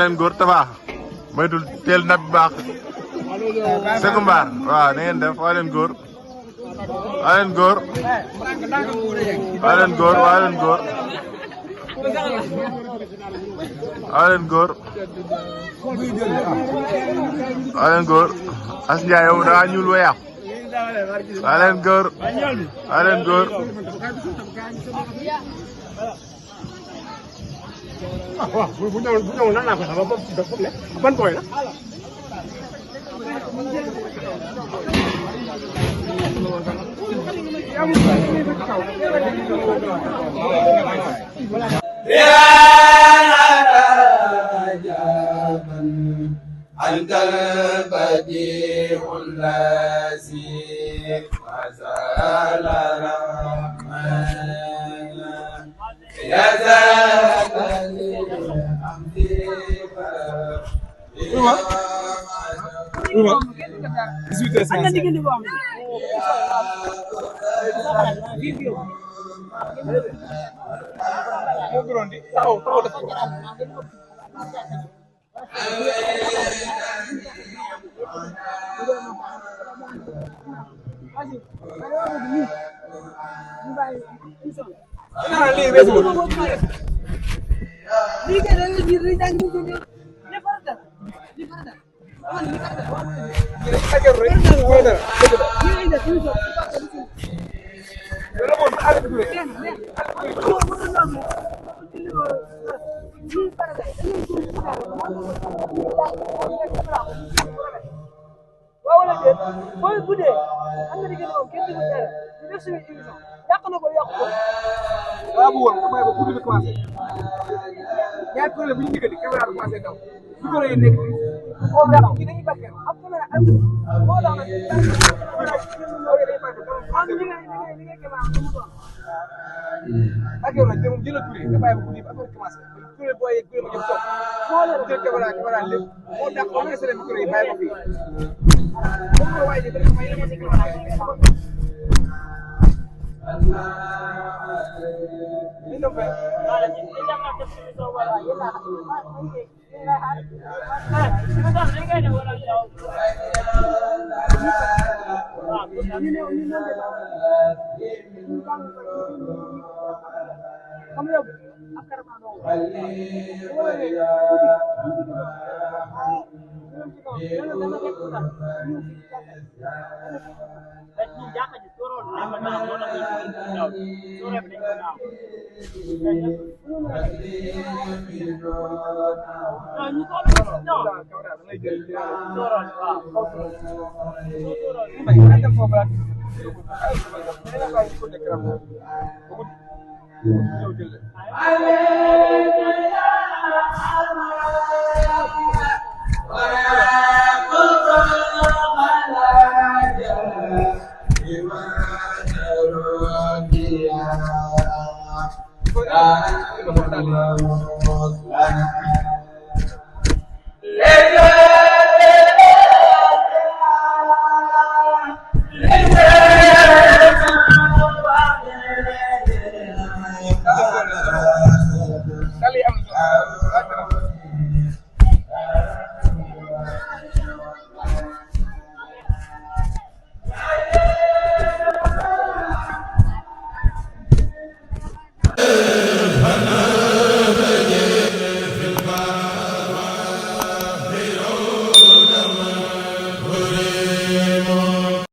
leen góor tabax moytul teel na bu baax Sékou Mbar waaw na ngeen def waa leen góor waa leen góor waa leen góor waa leen góor waa leen góor waa leen góor As Ndiaye yow daa ñuul wa yàqu waa leen góor waa leen góor waaw bu ñëwoon nan laa ko xam ba ban booy la. أنت البديع الذي وزال رحمنا يا ذاك wala déet booy guddee am na diggante moom kenn du ko tere ñu def suñu émission yàq na ko yàq ko. waaw bu woon damay ba guddi bi commencé ñaar kuréel bu ñu diggante caméra bi commencé daw su ko rëy nekk moom daal kii dañuy bakkee am caméra am moo tax nag am li ngay caméra am mu doon. ak yow nag moom jëlal kuréel nga bàyyi ba guddi bi affaire commencé kuréel booy yeeg kuréel ma jëm toog moo leen jël caméra lépp moo tax ba nga sëlee micro yi bàyyi ko fii waaye di bëri may dama si Kali am